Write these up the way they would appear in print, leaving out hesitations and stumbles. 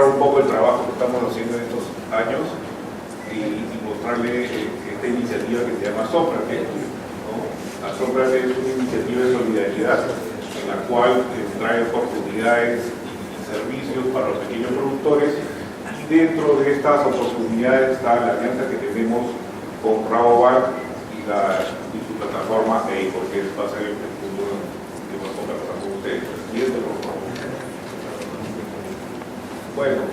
un poco el trabajo que estamos haciendo en estos años y mostrarle esta iniciativa que se llama Sócrates, ¿no? La Sócrates es una iniciativa de solidaridad en la cual trae oportunidades y servicios para los pequeños productores, y dentro de estas oportunidades está la alianza que tenemos con Rabobank y su plataforma EICO, que va a ser el punto que va a conversar con ustedes. Siguiente, por favor. Bueno,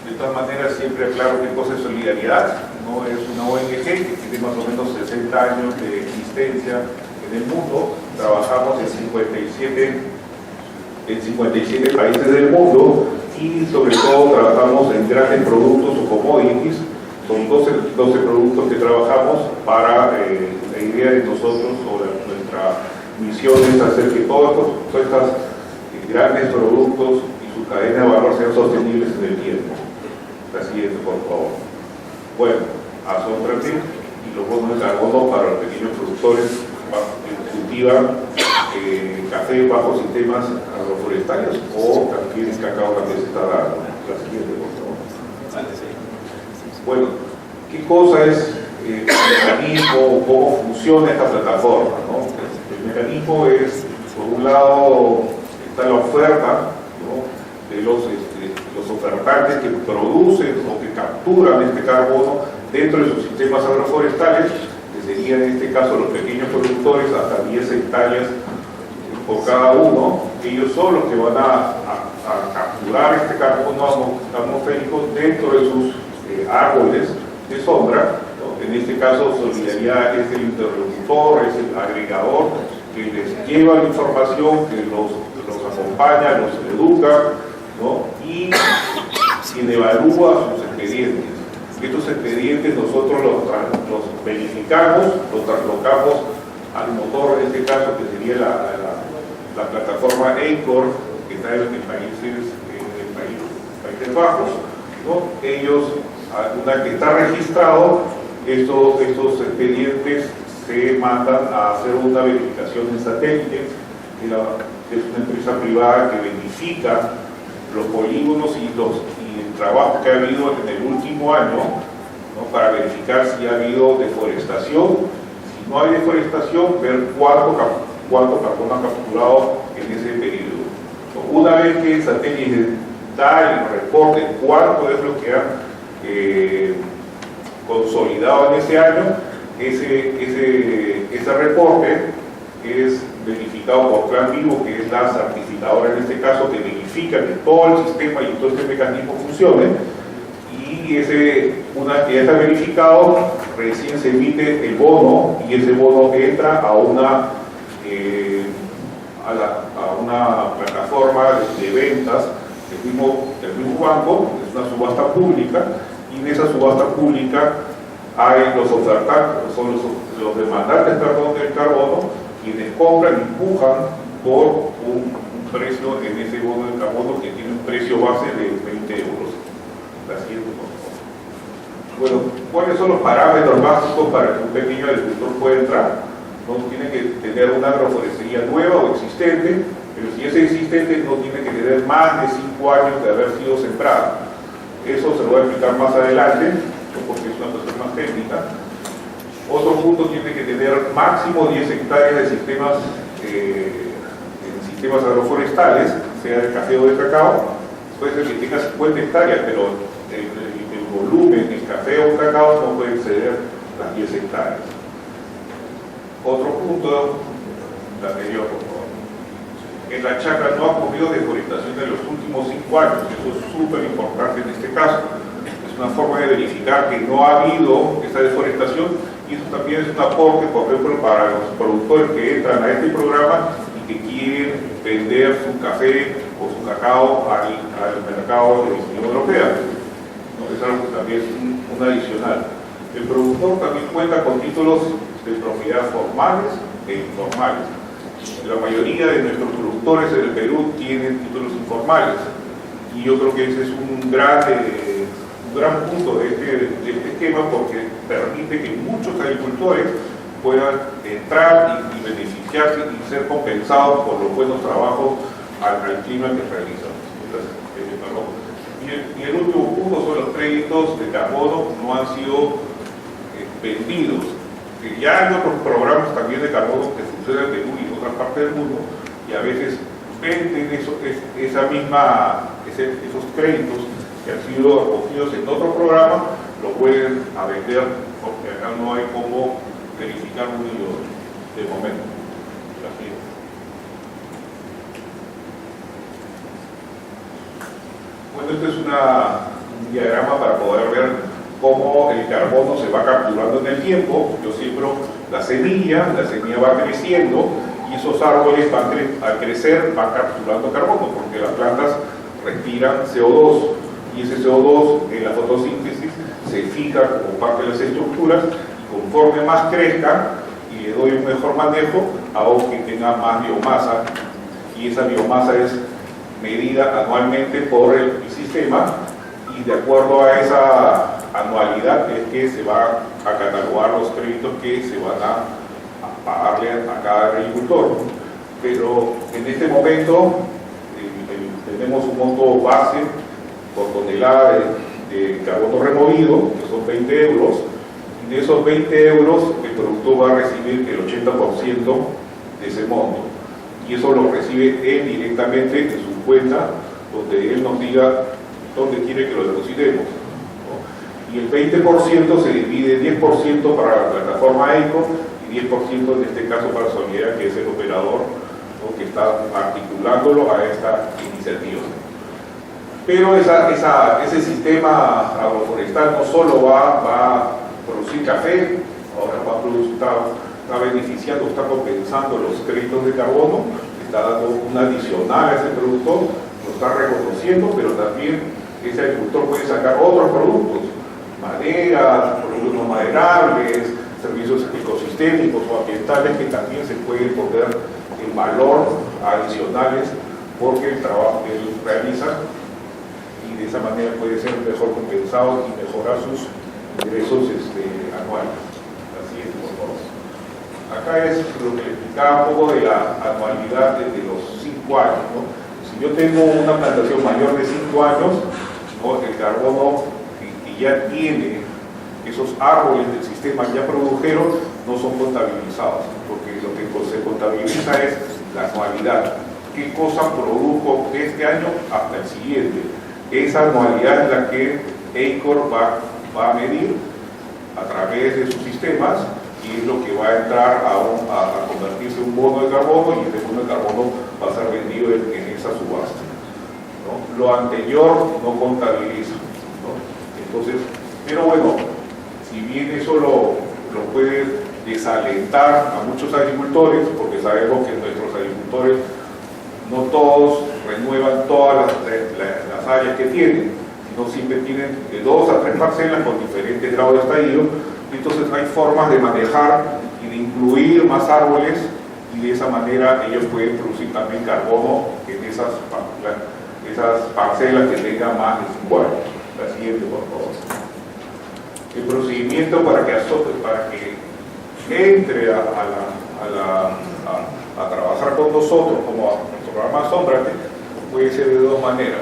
de todas maneras siempre aclaro qué cosa es solidaridad. No es una ONG que tiene más o menos 60 años de existencia en el mundo. Trabajamos en 57 países del mundo y sobre todo trabajamos en grandes productos o commodities. Son 12 productos que trabajamos para la idea de nosotros o nuestra misión es hacer que todos estos grandes productos y su cadena de valor sean sostenibles en el tiempo. La siguiente, por favor. Bueno, a Sócrates y los bonos de carbono para los pequeños productores que cultivan café bajo sistemas agroforestales o también el cacao también se está dando. La siguiente, por favor. Bueno, ¿qué cosa es el mecanismo o cómo funciona esta plataforma, ¿no? El mecanismo es, por un lado, está la oferta, ¿no?, de los ofertantes que producen o que capturan este carbono dentro de sus sistemas agroforestales, que serían en este caso los pequeños productores, hasta 10 hectáreas por cada uno. Ellos son los que van a capturar este carbono atmosférico dentro de sus árboles de sombra, ¿no? En este caso Solidaridad es el interlocutor, es el agregador que les lleva la información, que los acompaña, los educa, ¿no? Y quien evalúa sus expedientes. Estos expedientes nosotros los verificamos, los traslocamos al motor, en este caso que sería la plataforma EICOR, que está en Países Bajos, ¿no? Ellos, una que está registrado, estos expedientes se mandan a hacer una verificación en satélite, que es una empresa privada que verifica los polígonos y el trabajo que ha habido en el último año, ¿no?, para verificar si ha habido deforestación. Si no hay deforestación, ver cuánto carbono ha capturado en ese periodo. Una vez que el satélite da el reporte cuánto es lo que ha consolidado en ese año, ese reporte es verificado por Plan Vivo, que es la certificadora en este caso, que verifica que todo el sistema y todo este mecanismo funcione, y una vez que ya está verificado, recién se emite el bono, y ese bono entra a una plataforma de ventas del mismo banco. Es una subasta pública, y en esa subasta pública hay los ofertantes, son los demandantes del carbono, quienes compran y empujan por un precio en ese bono de carbono que tiene un precio base de 20 euros. La siguiente, por favor. Bueno, ¿cuáles son los parámetros básicos para que un pequeño agricultor pueda entrar? No tiene que tener una agroforestería nueva o existente, pero si es existente no tiene que tener más de 5 años de haber sido sembrada. Eso se lo voy a explicar más adelante, porque es una cuestión más técnica. Otro punto, tiene que tener máximo 10 hectáreas de sistemas agroforestales, sea de café o de cacao. Puede ser que tenga 50 hectáreas, pero el volumen del café o cacao no puede exceder las 10 hectáreas. Otro punto, la anterior, por favor. En la chacra no ha ocurrido deforestación en los últimos 5 años. Eso es súper importante en este caso. Es una forma de verificar que no ha habido esta deforestación, y eso también es un aporte, por ejemplo, para los productores que entran a este programa y que quieren vender su café o su cacao al mercado de la Unión Europea. ¿No? Es algo que también es un adicional. El productor también cuenta con títulos de propiedad formales e informales. La mayoría de nuestros productores en el Perú tienen títulos informales, y yo creo que ese es un gran punto de este esquema, porque permite que muchos agricultores puedan entrar y beneficiarse y ser compensados por los buenos trabajos al clima que realizan. Entonces, Y el último punto son los créditos de carbono no han sido vendidos. Ya hay otros programas también de carbono que funcionan en Perú y en otras partes del mundo, y a veces venden esos créditos que han sido acogidos en otro programa, lo pueden a vender, porque acá no hay cómo verificar un hilo de momento. Así es. Bueno, este es un diagrama para poder ver cómo el carbono se va capturando en el tiempo. Yo siembro la semilla va creciendo y esos árboles al crecer van capturando carbono, porque las plantas respiran CO2 y ese CO2 en la fotosíntesis se fija como parte de las estructuras, y conforme más crezcan y le doy un mejor manejo, hago que tenga más biomasa, y esa biomasa es medida anualmente por el sistema, y de acuerdo a esa anualidad es que se va a catalogar los créditos que se van a pagarle a cada agricultor. Pero en este momento tenemos un monto base por tonelada de carbono removido, que son 20 euros, y de esos 20 euros el productor va a recibir el 80% de ese monto, y eso lo recibe él directamente en su cuenta, donde él nos diga dónde quiere que lo depositemos, ¿no? Y el 20% se divide 10% para la plataforma ECO y 10% en este caso para Solidaridad, que es el operador, ¿no?, que está articulándolo a esta iniciativa. Pero ese sistema agroforestal no solo va a producir café, ahora está beneficiando, está compensando los créditos de carbono, está dando un adicional a ese productor, lo está reconociendo, pero también ese agricultor puede sacar otros productos, madera, productos no maderables, servicios ecosistémicos o ambientales que también se pueden poner en valor adicionales porque el trabajo que ellos realizan, y de esa manera puede ser mejor compensado y mejorar sus ingresos anuales. Así es, por favor. Acá es lo que le explicaba un poco de la anualidad de los 5 años, ¿no? Si yo tengo una plantación mayor de 5 años, ¿no?, el carbono que ya tiene esos árboles del sistema ya produjeron no son contabilizados, porque lo que se contabiliza es la anualidad. ¿Qué cosa produjo de este año hasta el siguiente? Esa anualidad es la que EICOR va a medir a través de sus sistemas, y es lo que va a entrar a convertirse en un bono de carbono, y ese bono de carbono va a ser vendido en esa subasta, ¿no? Lo anterior no contabiliza, ¿no? Entonces, pero bueno, si bien eso lo puede desalentar a muchos agricultores, porque sabemos que nuestros agricultores no todos renuevan todas las áreas que tienen, sino siempre tienen de 2 a 3 parcelas con diferentes grados de estallido. Entonces hay formas de manejar y de incluir más árboles, y de esa manera ellos pueden producir también carbono en esas parcelas que tengan más de 5 años. La siguiente, por favor. El procedimiento para que entre a trabajar con nosotros como el programa Asómbrate puede ser de 2 maneras.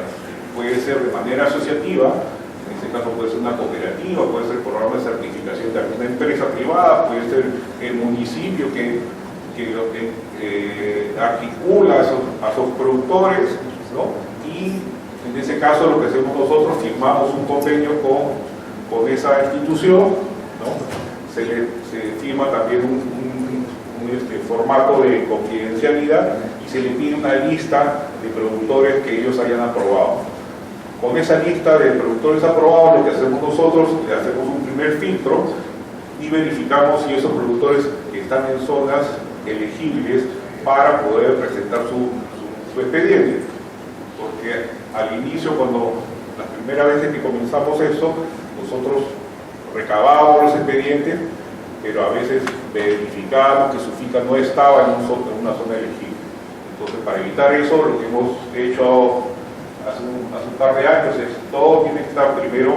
Puede ser de manera asociativa, en este caso puede ser una cooperativa, puede ser programa de certificación de alguna empresa privada, puede ser el municipio que articula a esos productores, ¿no? Y en ese caso lo que hacemos nosotros, firmamos un convenio con esa institución, ¿no? Se firma también un formato de confidencialidad, y se le pide una lista de productores que ellos hayan aprobado. Con esa lista de productores aprobados, lo que hacemos nosotros, le hacemos un primer filtro y verificamos si esos productores están en zonas elegibles para poder presentar su expediente. Porque al inicio, cuando la primera vez que comenzamos eso, nosotros recabábamos los expedientes, pero a veces verificábamos que su finca no estaba en una zona elegible. Entonces, para evitar eso, lo que hemos hecho hace un par de años es todo tiene que estar primero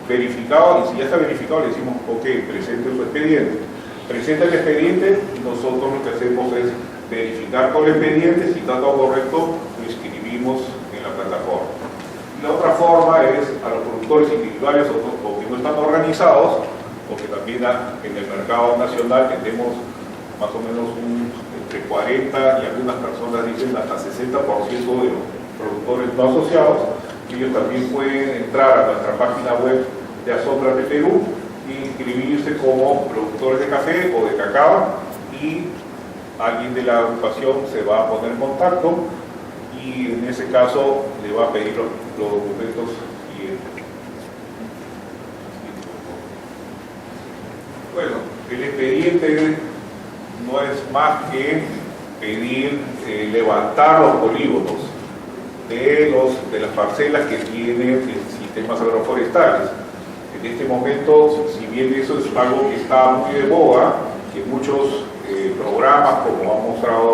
verificado, y si ya está verificado le decimos, ok, presente su expediente. Presenta el expediente, y nosotros lo que hacemos es verificar con el expediente. Si está todo correcto, lo inscribimos en la plataforma. Y la otra forma es a los productores individuales o que no están organizados, porque también en el mercado nacional tenemos más o menos entre 40 y algunas personas dicen hasta 60% de los productores no asociados. Ellos también pueden entrar a nuestra página web de Asombrate Perú e inscribirse como productores de café o de cacao, y alguien de la agrupación se va a poner en contacto y en ese caso le va a pedir los documentos siguientes. Bueno, el expediente no es más que pedir levantar los polígonos de las parcelas que tienen sistemas agroforestales. En este momento, si bien eso es algo que está muy de boga, que muchos programas, como ha mostrado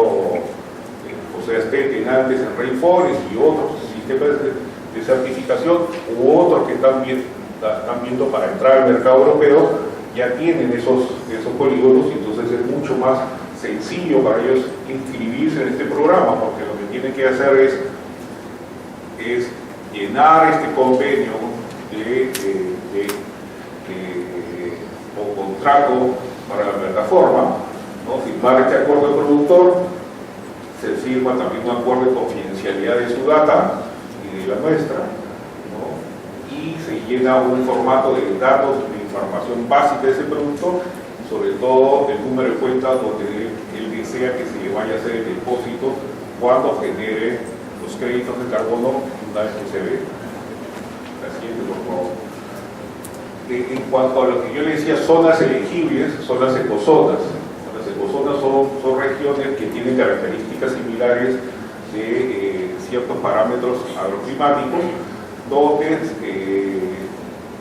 José Astete antes en Rainforest y otros sistemas de certificación, u otros que están viendo para entrar al mercado europeo, ya tienen esos polígonos, y entonces es mucho más sencillo para ellos inscribirse en este programa, porque lo que tienen que hacer es llenar este convenio o contrato para la plataforma, ¿no? Firmar este acuerdo de productor, se firma también un acuerdo de confidencialidad de su data y de la nuestra, ¿no? Y se llena un formato de datos, de información básica de ese productor, sobre todo el número de cuentas donde él desea que se le vaya a hacer el depósito cuando genere los créditos de carbono una vez que se ve. La siguiente, por favor. En cuanto a lo que yo le decía, zonas elegibles, son las ecozonas. Las ecozonas son regiones que tienen características similares de ciertos parámetros agroclimáticos, donde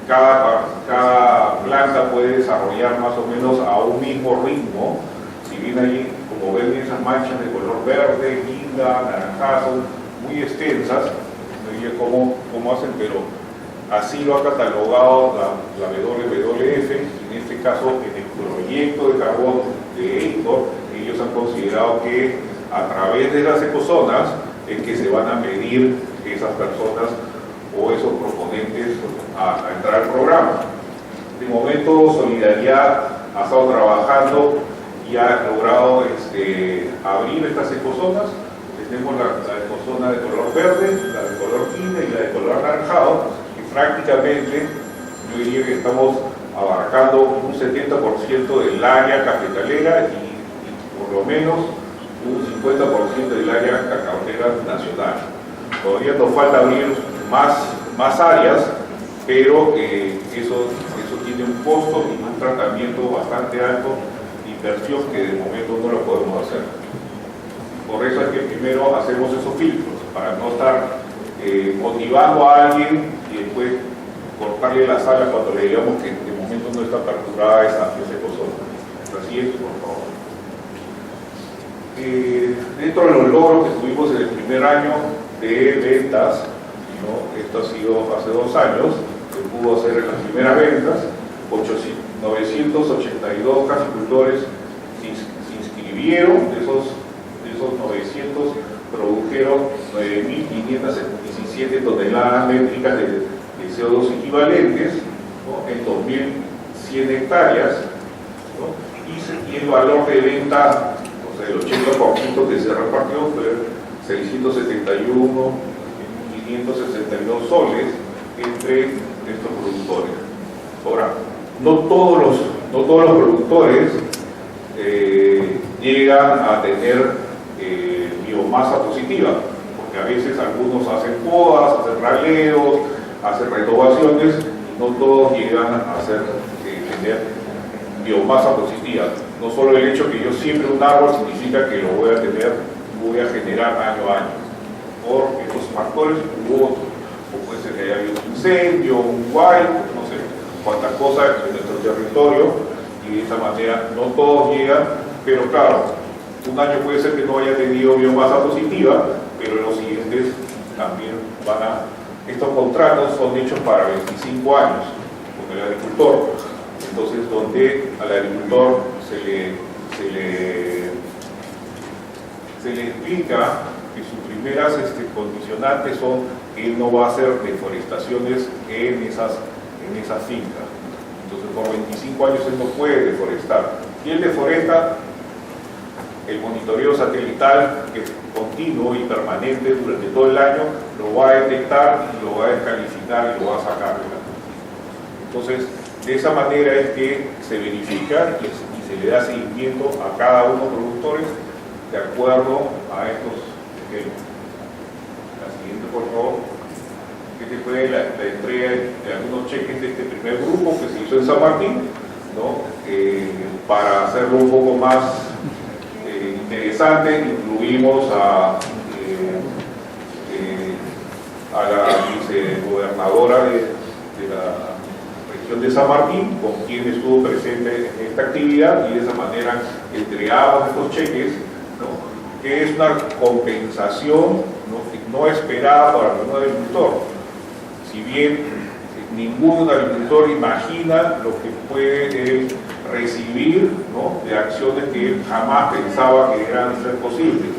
cada planta puede desarrollar más o menos a un mismo ritmo. Si bien ahí, como ven, esas manchas de color verde, guinda, naranjazo, muy extensas, no diría cómo hacen, pero así lo ha catalogado la WWF. En este caso, en el proyecto de carbono de EICOR, ellos han considerado que a través de las ecozonas es que se van a medir esas personas o esos proponentes a entrar al programa. De momento, Solidaridad ha estado trabajando y ha logrado abrir estas ecozonas. Tenemos la ecozona de color verde, la de color guinda y la de color anaranjado, y prácticamente yo diría que estamos abarcando un 70% del área cafetalera y por lo menos un 50% del área cacautera nacional. Todavía nos falta abrir más áreas, pero eso tiene un costo y un tratamiento bastante alto de inversión que de momento no lo podemos hacer. Por eso es que primero hacemos esos filtros, para no estar motivando a alguien y después cortarle las alas cuando le digamos que de momento no está aperturada esa ecozona. La siguiente, por favor. Dentro de los logros que tuvimos en el primer año de ventas, ¿no? Esto ha sido hace 2 años, se pudo hacer en las primeras ventas, 982 caficultores se inscribieron, de esos 900 produjeron 9.517 toneladas métricas de CO2 equivalentes, ¿no? En 2.100 hectáreas, ¿no? Y el valor de venta, o sea, el 80% que se repartió fue 671.562 soles entre estos productores. Ahora, no todos los productores llegan a tener biomasa positiva, porque a veces algunos hacen podas, hacen raleos, hacen renovaciones, y no todos llegan a tener biomasa positiva. No solo el hecho que yo siembre un árbol significa que lo voy a generar año a año, por estos factores u otros, o puede ser que haya habido un incendio, un huaico, no sé cuántas cosas en nuestro territorio, y de esa manera no todos llegan, pero claro, un año puede ser que no haya tenido biomasa positiva, pero los siguientes también estos contratos son hechos para 25 años con el agricultor. Entonces, donde al agricultor se le explica que sus primeras condicionantes son él no va a hacer deforestaciones en esas fincas. Entonces por 25 años él no puede deforestar. Si él deforesta, el monitoreo satelital, que es continuo y permanente durante todo el año, lo va a detectar y lo va a descalificar y lo va a sacar. Entonces, de esa manera es que se verifica y se le da seguimiento a cada uno de los productores de acuerdo a estos esquemas. La siguiente, por favor. Este fue la entrega de algunos cheques de este primer grupo que se hizo en San Martín, ¿no? Para hacerlo un poco más interesante, incluimos a la vicegobernadora de la región de San Martín, con quien estuvo presente en esta actividad, y de esa manera entregamos estos cheques, ¿no? Que es una compensación no esperada para ningún agricultor. Si bien ningún agricultor imagina lo que puede recibir, ¿no? De acciones que él jamás pensaba que eran ser posibles.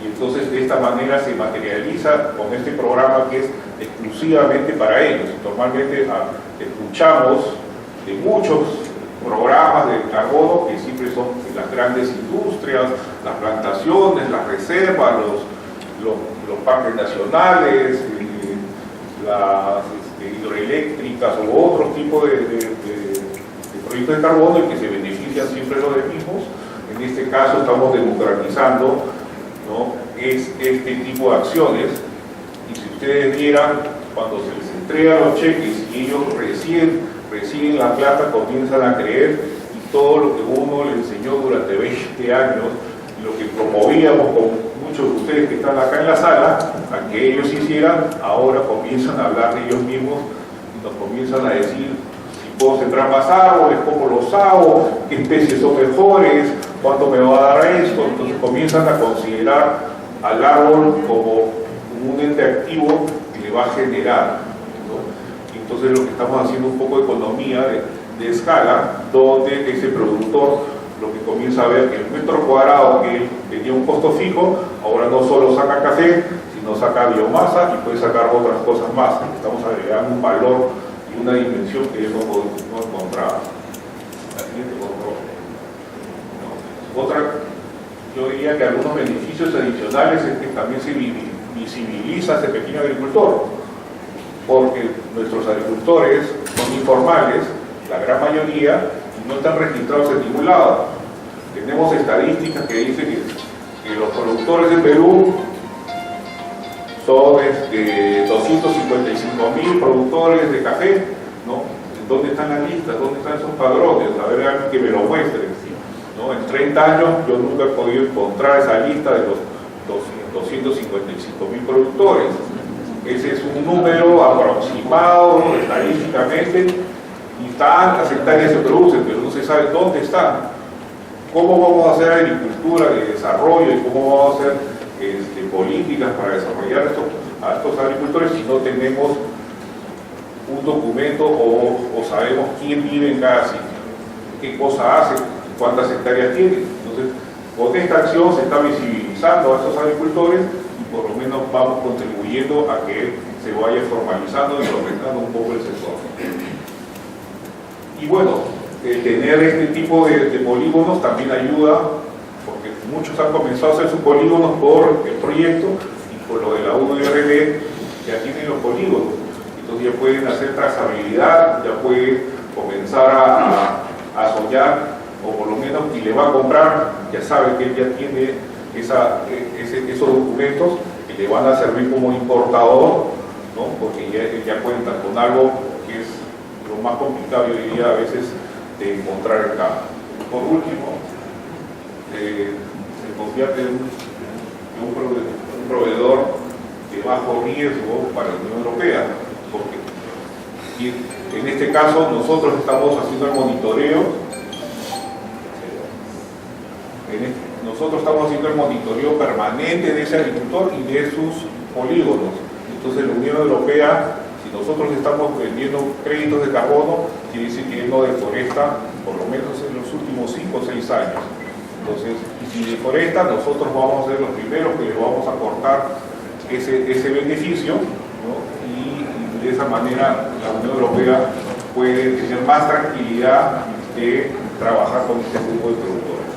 Y entonces de esta manera se materializa con este programa que es exclusivamente para ellos. Normalmente escuchamos de muchos programas de carbono que siempre son las grandes industrias, las plantaciones, las reservas, los parques nacionales, las hidroeléctricas o otros tipos de proyectos de carbono y que se benefician siempre los mismos. En este caso estamos democratizando, ¿no? Este tipo de acciones, y si ustedes vieran, cuando se les entrega los cheques y ellos reciben la plata, comienzan a creer, y todo lo que uno les enseñó durante 20 años, lo que promovíamos con muchos de ustedes que están acá en la sala, a que ellos hicieran, ahora comienzan a hablar de ellos mismos y nos comienzan a decir si puedo sembrar más árboles, cómo los hago, qué especies son mejores, cuánto me va a dar esto. Entonces comienzan a considerar al árbol como un ente activo que le va a generar, ¿no? Entonces lo que estamos haciendo un poco de economía de escala, donde ese productor lo que comienza a ver que el metro cuadrado que tenía un costo fijo, ahora no solo saca café, sino saca biomasa y puede sacar otras cosas más. Estamos agregando un valor y una dimensión que ellos no encontraban. La siguiente, por favor. Otra, yo diría que algunos beneficios adicionales es que también se visibiliza a ese pequeño agricultor, porque nuestros agricultores son informales, la gran mayoría, no están registrados en ningún lado. Tenemos estadísticas que dicen que los productores de Perú son 255.000 productores de café, ¿no? ¿Dónde están las listas? ¿Dónde están esos padrones? A ver, alguien que me lo muestre, ¿no? En 30 años yo nunca he podido encontrar esa lista de los 255.000 productores. Ese es un número aproximado estadísticamente, y tantas hectáreas se producen, pero no se sabe dónde están. ¿Cómo vamos a hacer agricultura de desarrollo y cómo vamos a hacer políticas para desarrollar a estos agricultores si no tenemos un documento o sabemos quién vive en cada sitio, qué cosa hace, cuántas hectáreas tiene? Entonces, con esta acción se está visibilizando a estos agricultores y por lo menos vamos contribuyendo a que se vaya formalizando y aumentando un poco el sector. Y bueno, tener este tipo de polígonos también ayuda, porque muchos han comenzado a hacer sus polígonos por el proyecto y por lo de la UNRD ya tienen los polígonos. Entonces ya pueden hacer trazabilidad, ya pueden comenzar a soñar, o por lo menos quien le va a comprar ya sabe que él ya tiene esos documentos que le van a servir como importador, ¿no? Porque ya cuentan con algo que es lo más complicado, yo diría, a veces de encontrar el campo. Por último, se convierte en un proveedor de bajo riesgo para la Unión Europea, porque en este caso nosotros estamos haciendo el monitoreo, permanente de ese agricultor y de sus polígonos. Entonces la Unión Europea, si nosotros estamos vendiendo créditos de carbono, quiere decir que él no deforesta por lo menos en los últimos 5 o 6 años. Entonces, si deforesta, nosotros vamos a ser los primeros que le vamos a cortar ese beneficio, ¿no? Y de esa manera la Unión Europea puede tener más tranquilidad de trabajar con este grupo de productores.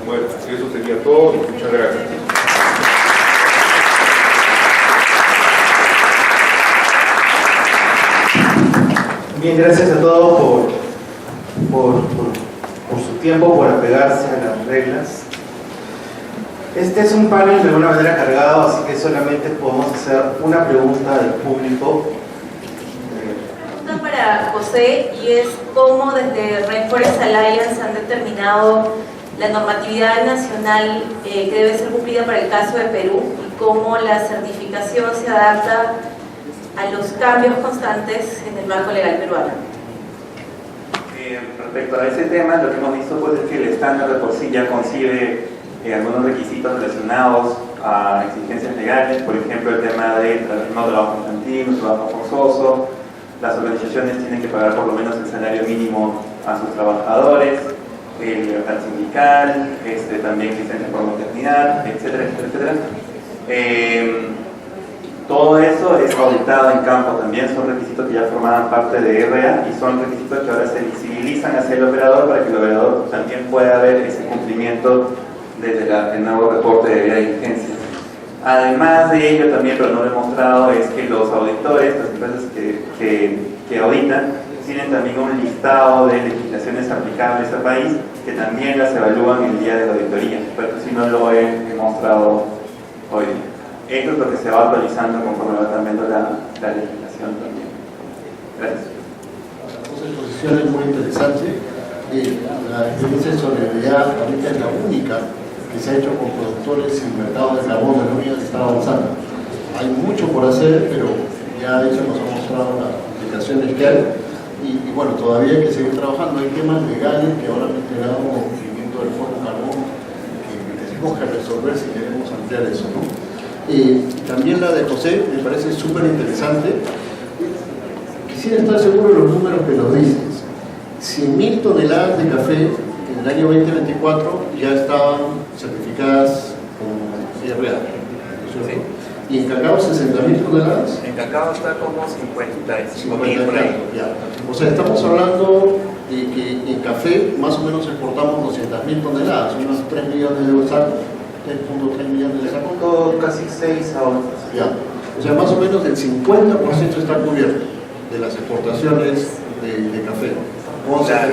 Bueno, eso sería todo. Muchas gracias. Bien, gracias a todos por su tiempo, por apegarse a las reglas. Este es un panel de alguna manera cargado, así que solamente podemos hacer una pregunta del público. Para José, y es cómo desde Rainforest Alliance han determinado la normatividad nacional que debe ser cumplida para el caso de Perú y cómo la certificación se adapta a los cambios constantes en el marco legal peruano. Respecto a ese tema, lo que hemos visto pues, es que el estándar de por sí ya concibe algunos requisitos relacionados a exigencias legales, por ejemplo el tema de no trabajo infantil, no trabajo forzoso. Las organizaciones tienen que pagar por lo menos el salario mínimo a sus trabajadores, libertad sindical, también licencia por maternidad, etcétera, etcétera, etcétera. Todo eso es auditado en campo también, son requisitos que ya formaban parte de RA y son requisitos que ahora se visibilizan hacia el operador para que el operador también pueda ver ese cumplimiento desde el nuevo reporte de vía de diligencia. Además de ello también, pero no lo he mostrado, es que los auditores, las empresas que auditan, tienen también un listado de legislaciones aplicables al país que también las evalúan el día de la auditoría, pero si no lo he mostrado hoy. Esto es lo que se va actualizando conforme va cambiando la legislación también. Gracias. Esa exposición es muy interesante. La experiencia de solidaridad ahorita es la única que se ha hecho con productores y mercados de carbón de la Unión que está avanzando. Hay mucho por hacer, pero ya de hecho nos ha mostrado las aplicaciones que hay y bueno, todavía hay que seguir trabajando. Hay temas legales que ahora han integrado como cumplimiento del Foro Carbón que tenemos que resolver si queremos ampliar eso, ¿no? También la de José me parece súper interesante. Quisiera estar seguro de los números que nos dices. 100.000 toneladas de café en el año 2024 ya estaban certificadas como IRA, ¿no es cierto? ¿Y en cacao 60.000 toneladas? En cacao está como 55.000 por ahí. Ya. O sea, estamos hablando de que en café más o menos exportamos 200.000 toneladas, unos 3 millones de sacos, 3.3 millones de sacos. Casi 6 ahora. Ya. O sea, más o menos el 50% está cubierto de las exportaciones de café. O sea,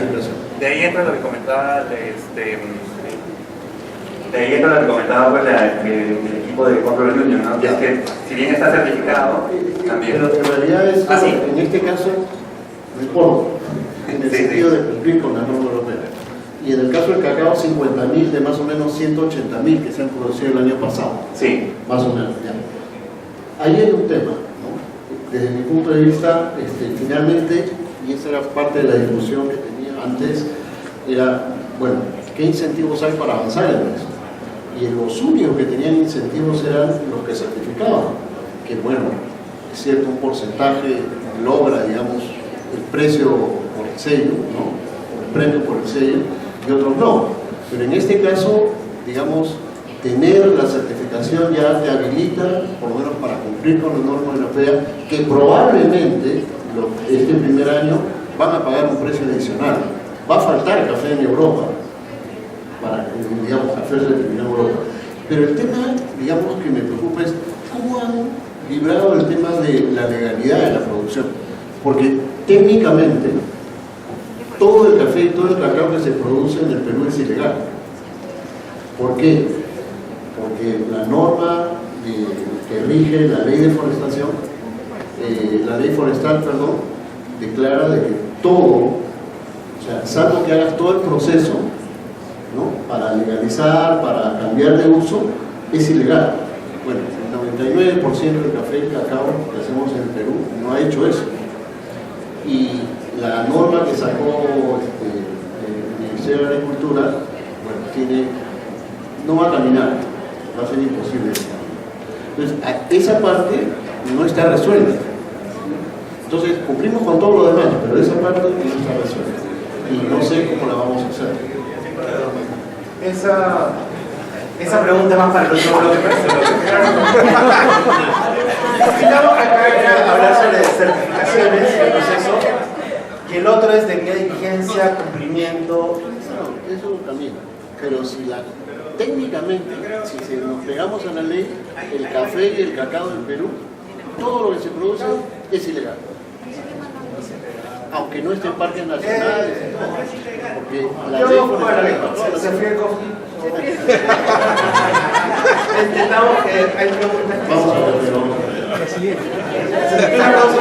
de ahí entra lo que comentaba pues, el equipo de Control Union, ¿no? Es que si bien está certificado, también. Pero en realidad es, ¿sí? En este caso, no importa, en el sentido de cumplir con la norma europea. Y en el caso del cacao, 50.000 de más o menos 180.000 que se han producido el año pasado. Sí. Más o menos, ya. Ahí hay un tema, ¿no? Desde mi punto de vista, finalmente, y esa era parte de la discusión que tenía antes, era, bueno, ¿qué incentivos hay para avanzar en eso? Y los únicos que tenían incentivos eran los que certificaban, que bueno, es cierto, un porcentaje logra, digamos, el precio por el sello, ¿no? O el premio por el sello, y otros no. Pero en este caso, digamos, tener la certificación ya te habilita, por lo menos para cumplir con la norma europea, que probablemente este primer año van a pagar un precio adicional. Va a faltar café en Europa, para, digamos, café en Europa. Pero el tema, digamos, que me preocupa es cómo han librado el tema de la legalidad de la producción. Porque técnicamente, todo el café y todo el cacao que se produce en el Perú es ilegal. ¿Por qué? Porque la norma que rige la ley de forestación, la ley forestal, perdón, declara de que todo, o sea, salvo que hagas todo el proceso, ¿no? Para legalizar, para cambiar de uso, es ilegal. Bueno, el 99% del café y cacao que hacemos en el Perú no ha hecho eso. Y la norma que sacó el Ministerio de Agricultura, bueno, no va a caminar, va a ser imposible. Entonces, esa parte no está resuelta. Entonces, cumplimos con todo lo demás, pero esa parte no está resuelta. Y no sé cómo la vamos a hacer. Esa pregunta es más para el otro bloque, para este bloque. Estamos acá a hablar sobre certificaciones, el proceso, y el otro es de qué diligencia, cumplimiento. No, eso también. Pero si técnicamente, si nos pegamos a la ley, el café y el cacao en Perú, todo lo que se produce es ilegal. Aunque no esté en parques nacionales, porque la ley Bueno, se fue el coffee. Entendamos que hay preguntas. Vamos a ver. Un aplauso